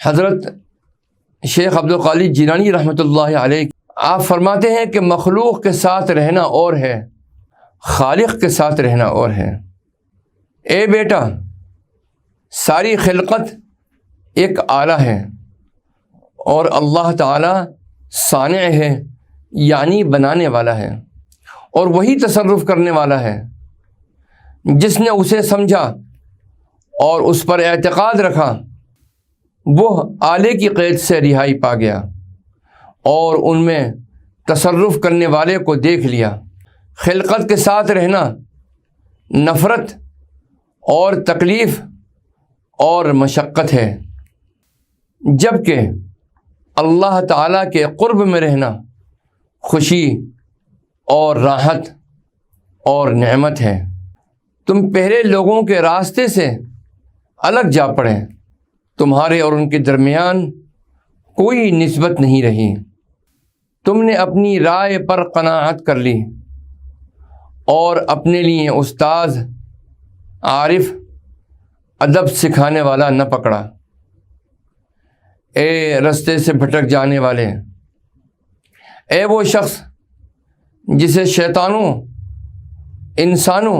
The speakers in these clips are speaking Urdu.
حضرت شیخ عبدالقادر جیلانی رحمۃ اللہ علیہ آپ فرماتے ہیں کہ مخلوق کے ساتھ رہنا اور ہے، خالق کے ساتھ رہنا اور ہے۔ اے بیٹا، ساری خلقت ایک آلہ ہے اور اللہ تعالی صانع ہے، یعنی بنانے والا ہے، اور وہی تصرف کرنے والا ہے۔ جس نے اسے سمجھا اور اس پر اعتقاد رکھا وہ آلے کی قید سے رہائی پا گیا اور ان میں تصرف کرنے والے کو دیکھ لیا۔ خلقت کے ساتھ رہنا نفرت اور تکلیف اور مشقت ہے، جبکہ اللہ تعالیٰ کے قرب میں رہنا خوشی اور راحت اور نعمت ہے۔ تم پہلے لوگوں کے راستے سے الگ جا پڑے، تمہارے اور ان کے درمیان کوئی نسبت نہیں رہی۔ تم نے اپنی رائے پر قناعت کر لی اور اپنے لیے استاذ، عارف، ادب سکھانے والا نہ پکڑا۔ اے رستے سے بھٹک جانے والے، اے وہ شخص جسے شیطانوں، انسانوں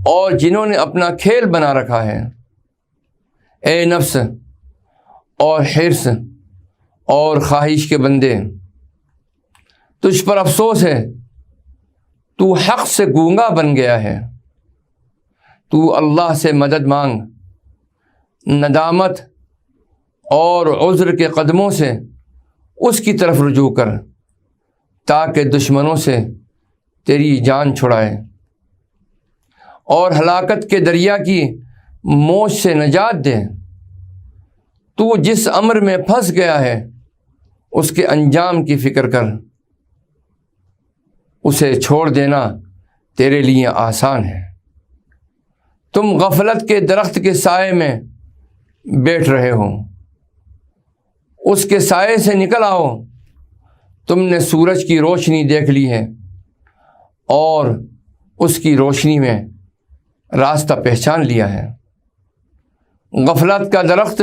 اور جنہوں نے اپنا کھیل بنا رکھا ہے، اے نفس اور حرص اور خواہش کے بندے، تجھ پر افسوس ہے، تو حق سے گونگا بن گیا ہے۔ تو اللہ سے مدد مانگ، ندامت اور عذر کے قدموں سے اس کی طرف رجوع کر تاکہ دشمنوں سے تیری جان چھڑائے اور ہلاکت کے دریا کی موج سے نجات دے۔ تو جس امر میں پھنس گیا ہے اس کے انجام کی فکر کر، اسے چھوڑ دینا تیرے لیے آسان ہے۔ تم غفلت کے درخت کے سائے میں بیٹھ رہے ہو، اس کے سائے سے نکل آؤ۔ تم نے سورج کی روشنی دیکھ لی ہے اور اس کی روشنی میں راستہ پہچان لیا ہے۔ غفلت کا درخت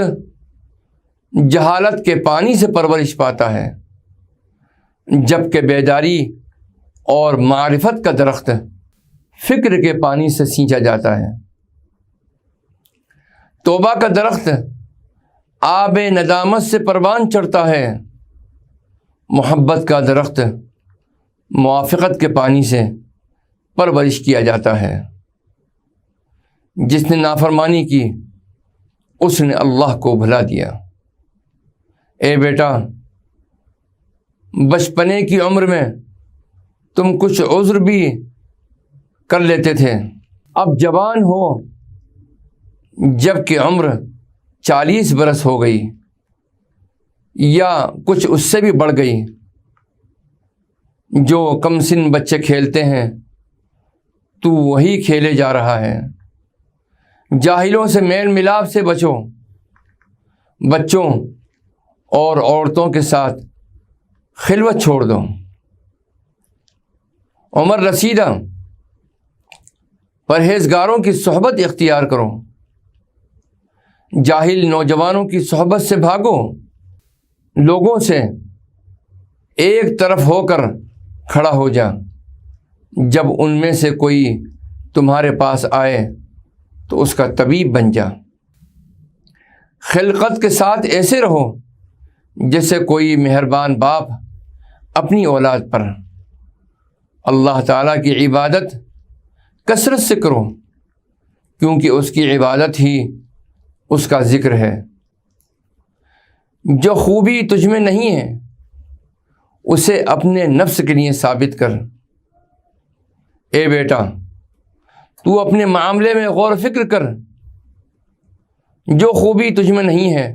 جہالت کے پانی سے پرورش پاتا ہے، جبکہ بیداری اور معرفت کا درخت فکر کے پانی سے سینچا جاتا ہے۔ توبہ کا درخت آب ندامت سے پروان چڑھتا ہے، محبت کا درخت موافقت کے پانی سے پرورش کیا جاتا ہے۔ جس نے نافرمانی کی اس نے اللہ کو بھلا دیا۔ اے بیٹا، بچپنے کی عمر میں تم کچھ عذر بھی کر لیتے تھے، اب جوان ہو جب کہ عمر 40 برس ہو گئی یا کچھ اس سے بھی بڑھ گئی۔ جو کم سن بچے کھیلتے ہیں تو وہی کھیلے جا رہا ہے۔ جاہلوں سے میل ملاپ سے بچو، بچوں اور عورتوں کے ساتھ خلوت چھوڑ دو۔ عمر رسیدہ، پرہیزگاروں کی صحبت اختیار کرو، جاہل نوجوانوں کی صحبت سے بھاگو۔ لوگوں سے ایک طرف ہو کر کھڑا ہو جا، جب ان میں سے کوئی تمہارے پاس آئے تو اس کا طبیب بن جا۔ خلقت کے ساتھ ایسے رہو جیسے کوئی مہربان باپ اپنی اولاد پر۔ اللہ تعالیٰ کی عبادت کثرت سے کرو، کیونکہ اس کی عبادت ہی اس کا ذکر ہے۔ جو خوبی تجھ میں نہیں ہے اسے اپنے نفس کے لیے ثابت کر۔ اے بیٹا، تو اپنے معاملے میں غور و فکر کر، جو خوبی تجھ میں نہیں ہے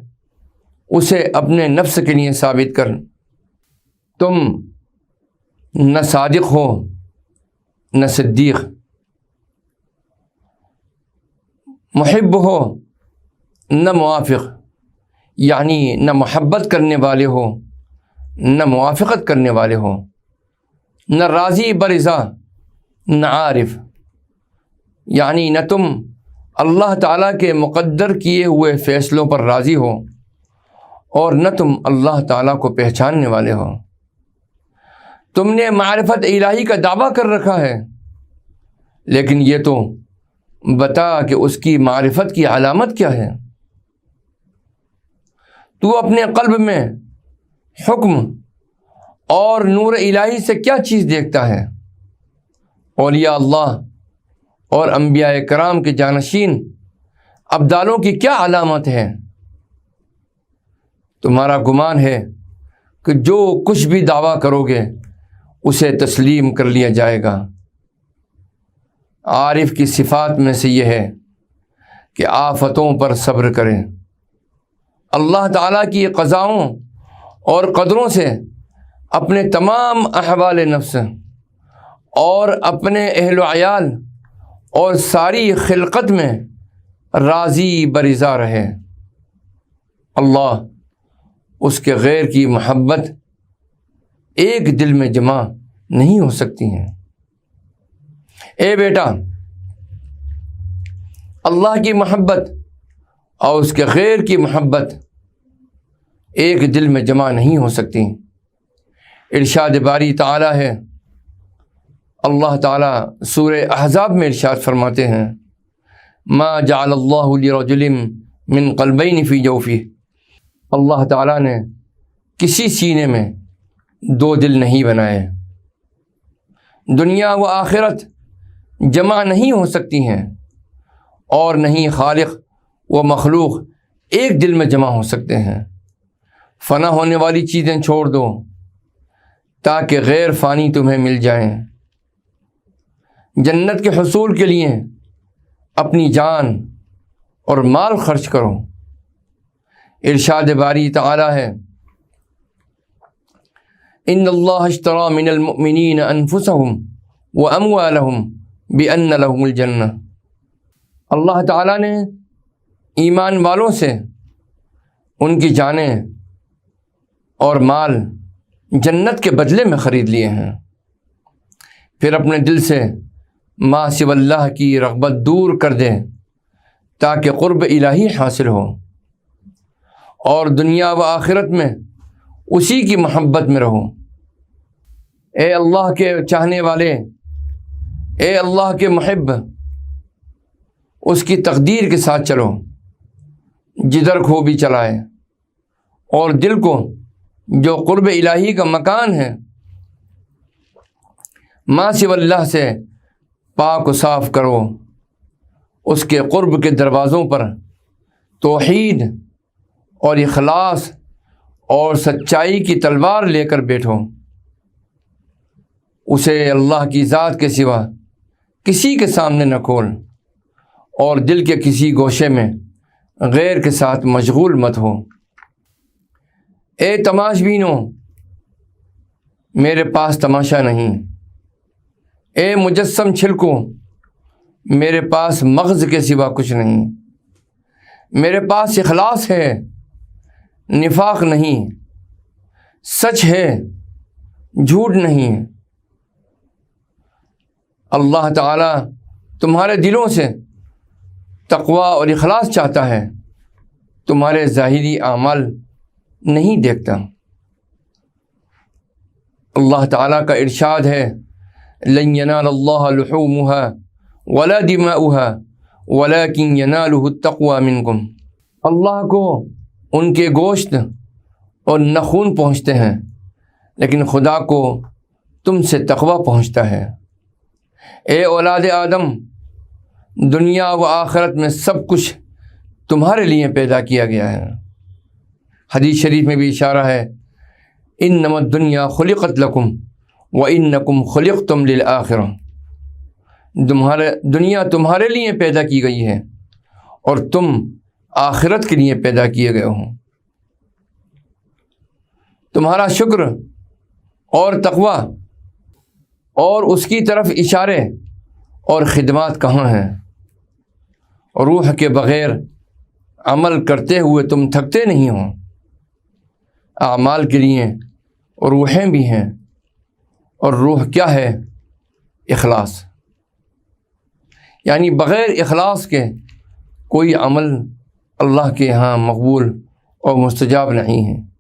اسے اپنے نفس کے لیے ثابت کر۔ تم نہ صادق ہو نہ صدیق، محب ہو نہ موافق، یعنی نہ محبت کرنے والے ہو نہ موافقت کرنے والے ہو، نہ راضی برضا نہ عارف، یعنی نہ تم اللہ تعالیٰ کے مقدر کیے ہوئے فیصلوں پر راضی ہو اور نہ تم اللہ تعالیٰ کو پہچاننے والے ہو۔ تم نے معرفت الہی کا دعویٰ کر رکھا ہے، لیکن یہ تو بتا کہ اس کی معرفت کی علامت کیا ہے۔ تو اپنے قلب میں حکم اور نور الہی سے کیا چیز دیکھتا ہے؟ اولیاء اللہ اور انبیاء کرام کے جانشین ابدالوں کی کیا علامت ہے؟ تمہارا گمان ہے کہ جو کچھ بھی دعویٰ کرو گے اسے تسلیم کر لیا جائے گا۔ عارف کی صفات میں سے یہ ہے کہ آفتوں پر صبر کریں، اللہ تعالیٰ کی قضاؤں اور قدروں سے اپنے تمام احوال نفس اور اپنے اہل و عیال اور ساری خلقت میں راضی برضا رہے۔ اللہ اس کے غیر کی محبت ایک دل میں جمع نہیں ہو سکتی ہیں۔ اے بیٹا، اللہ کی محبت اور اس کے غیر کی محبت ایک دل میں جمع نہیں ہو سکتی۔ ارشاد باری تعالیٰ ہے، اللہ تعالیٰ سورہ احزاب میں ارشاد فرماتے ہیں، ما جعل اللہ لرجل من قلبین فی جوفہ، اللہ تعالیٰ نے کسی سینے میں دو دل نہیں بنائے۔ دنیا و آخرت جمع نہیں ہو سکتی ہیں، اور نہیں خالق و مخلوق ایک دل میں جمع ہو سکتے ہیں۔ فنا ہونے والی چیزیں چھوڑ دو تاکہ غیر فانی تمہیں مل جائیں۔ جنت کے حصول کے لیے اپنی جان اور مال خرچ کرو۔ ارشاد باری تعالیٰ ہے، ان اللہ اشتری من المؤمنین انفسهم واموالهم بان لهم الجنہ، اللہ تعالیٰ نے ایمان والوں سے ان کی جانیں اور مال جنت کے بدلے میں خرید لیے ہیں۔ پھر اپنے دل سے ما سوی اللہ کی رغبت دور کر دیں تاکہ قرب الہی حاصل ہو، اور دنیا و آخرت میں اسی کی محبت میں رہو۔ اے اللہ کے چاہنے والے، اے اللہ کے محب، اس کی تقدیر کے ساتھ چلو، جدھر کھو بھی چلائے، اور دل کو جو قرب الہی کا مکان ہے ما سوی اللہ سے پاک و صاف کرو۔ اس کے قرب کے دروازوں پر توحید اور اخلاص اور سچائی کی تلوار لے کر بیٹھو۔ اسے اللہ کی ذات کے سوا کسی کے سامنے نہ کھول، اور دل کے کسی گوشے میں غیر کے ساتھ مشغول مت ہو۔ اے تماش بینو، میرے پاس تماشا نہیں۔ اے مجسم چھلکو، میرے پاس مغز کے سوا کچھ نہیں۔ میرے پاس اخلاص ہے، نفاق نہیں، سچ ہے، جھوٹ نہیں۔ اللہ تعالیٰ تمہارے دلوں سے تقوی اور اخلاص چاہتا ہے، تمہارے ظاہری اعمال نہیں دیکھتا۔ اللہ تعالیٰ کا ارشاد ہے، لن ینال اللہ لحومها ولا دماؤها ولكن ینالہ التقوی منکم، اللہ کو ان کے گوشت اور نخون پہنچتے ہیں، لیکن خدا کو تم سے تقوی پہنچتا ہے۔ اے اولاد آدم، دنیا و آخرت میں سب کچھ تمہارے لیے پیدا کیا گیا ہے۔ حدیث شریف میں بھی اشارہ ہے، انما الدنیا خلقت لکم وانکم خلقتم للآخرہ، دنیا تمہارے لیے پیدا کی گئی ہے اور تم آخرت کے لیے پیدا کیے گئے ہوں۔ تمہارا شکر اور تقوی اور اس کی طرف اشارے اور خدمات کہاں ہیں؟ روح کے بغیر عمل کرتے ہوئے تم تھکتے نہیں ہو۔ اعمال کے لیے روحیں بھی ہیں، اور روح کیا ہے؟ اخلاص۔ یعنی بغیر اخلاص کے کوئی عمل اللہ کے ہاں مقبول اور مستجاب نہیں ہے۔